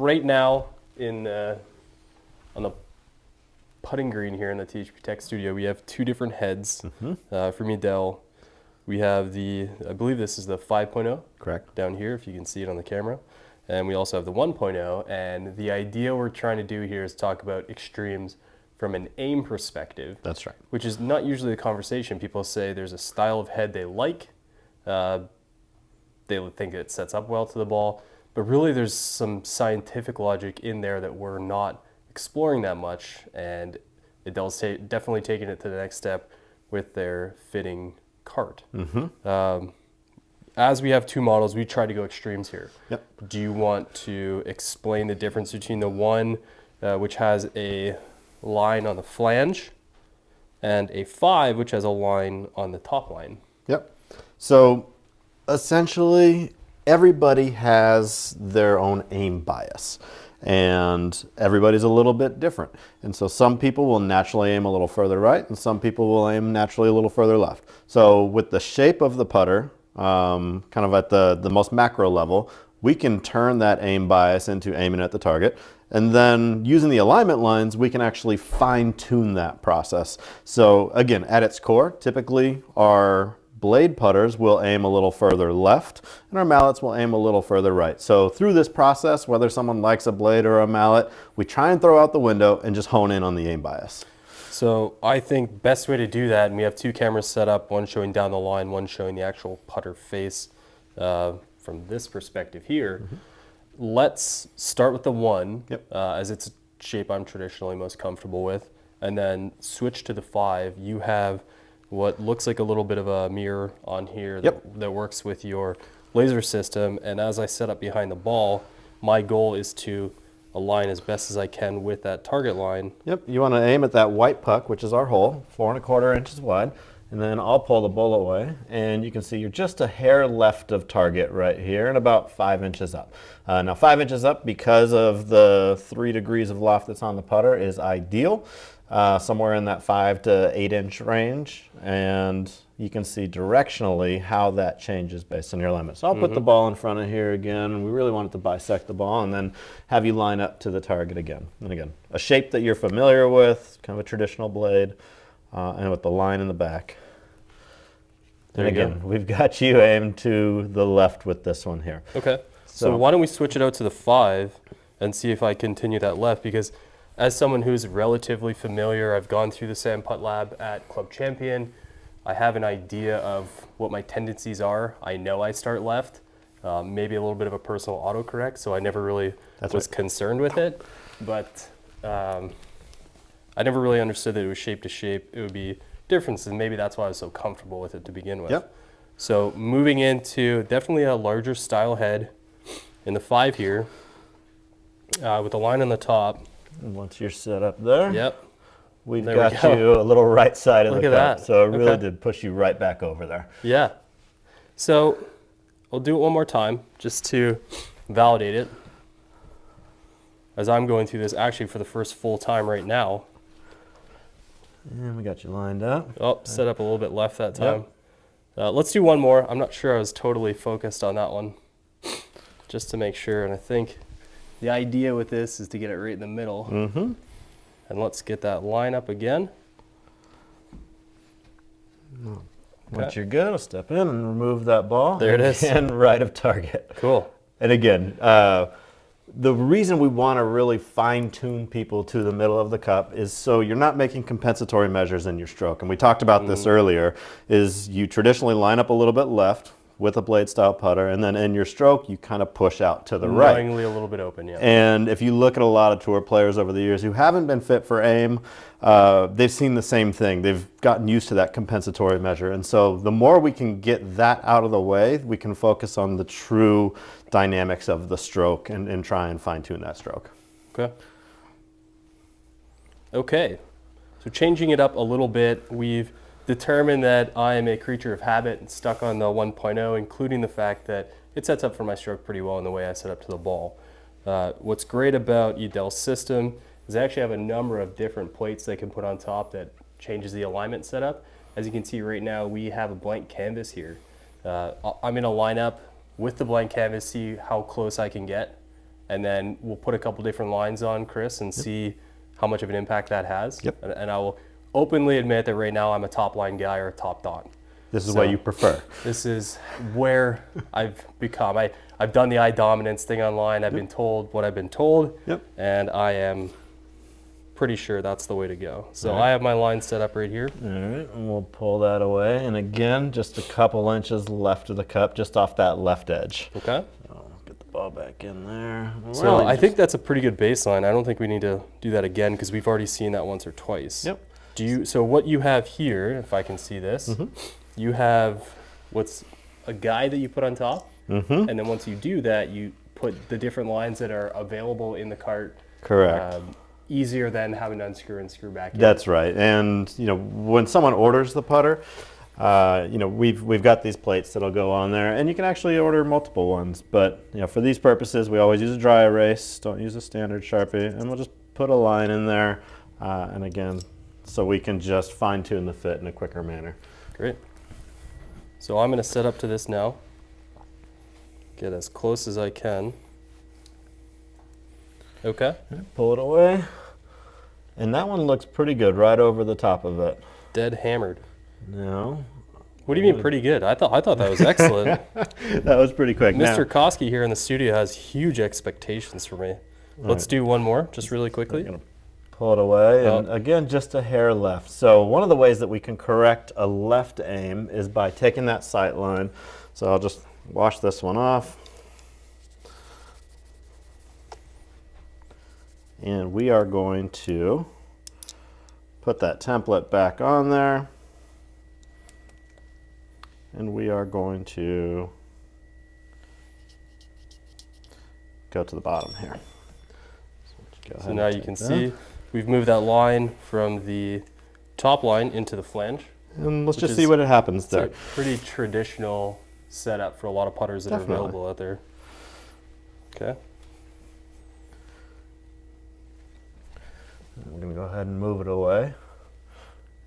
right now on the putting green here in the THP Tech Studio, we have two different heads from Edel. We have I believe this is the 5.0. Correct. Down here, if you can see it on the camera. And we also have the 1.0. And the idea we're trying to do here is talk about extremes from an aim perspective. That's right. Which is not usually the conversation. People say there's a style of head they like. They would think it sets up well to the ball. But really there's some scientific logic in there that we're not exploring that much. And Edel's definitely taking it to the next step with their fitting cart. As we have two models, we try to go extremes here. Yep. Do you want to explain the difference between the one which has a line on the flange and a 5 which has a line on the top line? Yep. So essentially everybody has their own aim bias, and everybody's a little bit different. And so some people will naturally aim a little further right, and some people will aim naturally a little further left. So with the shape of the putter, kind of at the most macro level, we can turn that aim bias into aiming at the target. And then using the alignment lines, we can actually fine tune that process. So again, at its core, typically our blade putters will aim a little further left, and our mallets will aim a little further right. So through this process, whether someone likes a blade or a mallet, we try and throw out the window and just hone in on the aim bias. So I think best way to do that, and we have two cameras set up, one showing down the line, one showing the actual putter face from this perspective here. Let's start with the one, as it's a shape I'm traditionally most comfortable with, and then switch to the 5. You have what looks like a little bit of a mirror on here that works with your laser system. And as I set up behind the ball, my goal is to align as best as I can with that target line. Yep, you want to aim at that white puck, which is our hole, 4 1/4 inches wide. And then I'll pull the bullet away, and you can see you're just a hair left of target right here and about 5 inches up. Now 5 inches up, because of the 3 degrees of loft that's on the putter, is ideal. Somewhere in that 5 to 8 inch range, and you can see directionally how that changes based on your alignment. So I'll put the ball in front of here again. We really want it to bisect the ball, and then have you line up to the target again. And again, a shape that you're familiar with, kind of a traditional blade, and with the line in the back. And again, we've got you aimed to the left with this one here. Okay. So why don't we switch it out to the 5 and see if I continue that left, because as someone who's relatively familiar, I've gone through the Sand Putt Lab at Club Champion. I have an idea of what my tendencies are. I know I start left, maybe a little bit of a personal autocorrect, so I never really was concerned with it. But I never really understood that it was shape to shape. It would be differences, and maybe that's why I was so comfortable with it to begin with. So moving into definitely a larger style head in the 5 here, with the line on the top. And once you're set up there, we've there got you a little right side of the cup. That. So it really did push you right back over there. Yeah. So I'll do it one more time just to validate it. As I'm going through this actually for the first full time right now. And we got you lined up. Oh, set up a little bit left that time. Let's do one more. I'm not sure I was totally focused on that one. Just to make sure, and I think the idea with this is to get it right in the middle. And let's get that line up again. Once you're good, I'll step in and remove that ball. There it is. And right of target. Cool. And again, the reason we want to really fine-tune people to the middle of the cup is so you're not making compensatory measures in your stroke. And we talked about this earlier, is you traditionally line up a little bit left with a blade style putter, and then in your stroke you kind of push out to the right. Knowingly a little bit open, yeah. And if you look at a lot of tour players over the years who haven't been fit for aim, they've seen the same thing. They've gotten used to that compensatory measure. And so the more we can get that out of the way, we can focus on the true dynamics of the stroke and try and fine tune that stroke. Okay. So changing it up a little bit, we've determined that I am a creature of habit and stuck on the 1.0, including the fact that it sets up for my stroke pretty well in the way I set up to the ball. What's great about Edel's system is they actually have a number of different plates they can put on top that changes the alignment setup. As you can see right now, we have a blank canvas here. I'm going to line up with the blank canvas, see how close I can get, and then we'll put a couple different lines on, Chris, and see how much of an impact that has. Yep. And I will openly admit that right now I'm a top line guy or a top dot. This is what you prefer. This is where I've become. I've done the eye dominance thing online. I've been told what I've been told, and I am pretty sure that's the way to go. So I have my line set up right here. All right, and we'll pull that away. And again, just a couple inches left of the cup, just off that left edge. Okay. Get the ball back in there. So I think that's a pretty good baseline. I don't think we need to do that again because we've already seen that once or twice. Yep. So what you have here, if I can see this, you have what's a guide that you put on top, and then once you do that, you put the different lines that are available in the cart. Correct. Easier than having to unscrew and screw back in. That's right. And when someone orders the putter, we've got these plates that'll go on there, and you can actually order multiple ones. But for these purposes, we always use a dry erase. Don't use a standard Sharpie, and we'll just put a line in there. And again, so we can just fine tune the fit in a quicker manner. Great. So I'm going to set up to this now. Get as close as I can. Okay. Pull it away. And that one looks pretty good right over the top of it. Dead hammered. No. What do you mean pretty good? I thought that was excellent. That was pretty quick. Mr. Koske here in the studio has huge expectations for me. Let's do one more, just really quickly. Pull it away, and again, just a hair left. So one of the ways that we can correct a left aim is by taking that sight line. So I'll just wash this one off. And we are going to put that template back on there. And we are going to go to the bottom here. So now you can see we've moved that line from the top line into the flange. And let's just see what happens there. It's a pretty traditional setup for a lot of putters that are available out there. Okay. I'm going to go ahead and move it away.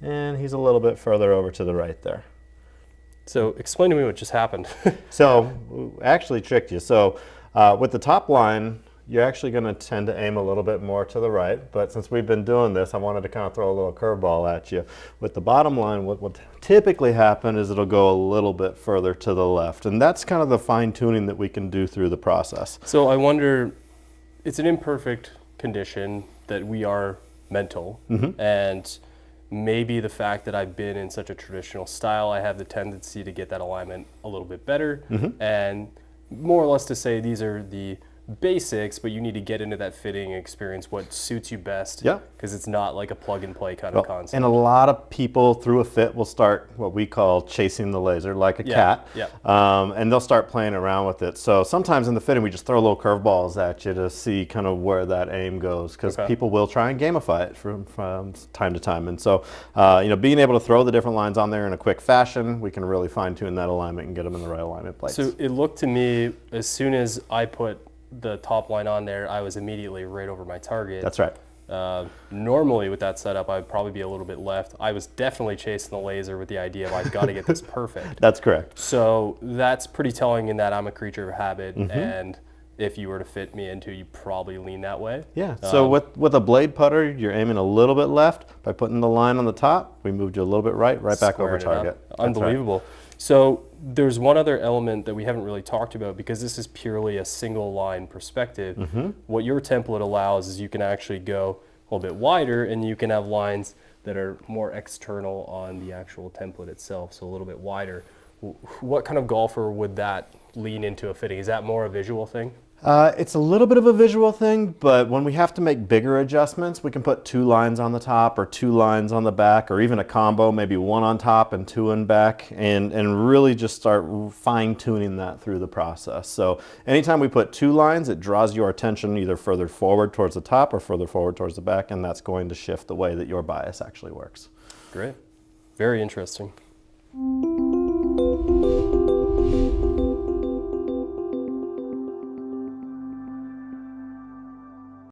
And he's a little bit further over to the right there. So explain to me what just happened. So actually tricked you. So with the top line, you're actually going to tend to aim a little bit more to the right. But since we've been doing this, I wanted to kind of throw a little curveball at you. With the bottom line, what will typically happen is it'll go a little bit further to the left. And that's kind of the fine tuning that we can do through the process. So I wonder, it's an imperfect condition that we are mental, and maybe the fact that I've been in such a traditional style, I have the tendency to get that alignment a little bit better, and more or less to say these are the basics, but you need to get into that fitting experience, what suits you best, because it's not like a plug and play kind of concept. And a lot of people through a fit will start what we call chasing the laser, like a cat, and they'll start playing around with it. So sometimes in the fitting, we just throw little curveballs at you to see kind of where that aim goes, because people will try and gamify it from time to time. And so, being able to throw the different lines on there in a quick fashion, we can really fine tune that alignment and get them in the right alignment place. So it looked to me, as soon as I put the top line on there, I was immediately right over my target. That's right. Normally with that setup, I'd probably be a little bit left. I was definitely chasing the laser with the idea of I've got to get this perfect. That's correct. So that's pretty telling in that I'm a creature of habit, and if you were to fit me into, you probably lean that way. Yeah, so with a blade putter, you're aiming a little bit left. By putting the line on the top, we moved you a little bit right back over target. Unbelievable. Right. So there's one other element that we haven't really talked about, because this is purely a single line perspective. What your template allows is you can actually go a little bit wider, and you can have lines that are more external on the actual template itself, so a little bit wider. What kind of golfer would that lean into a fitting? Is that more a visual thing? It's a little bit of a visual thing, but when we have to make bigger adjustments, we can put 2 lines on the top or 2 lines on the back, or even a combo, maybe 1 on top and 2 in back, and really just start fine tuning that through the process. So anytime we put 2 lines, it draws your attention either further forward towards the top or further forward towards the back, and that's going to shift the way that your bias actually works. Great. Very interesting.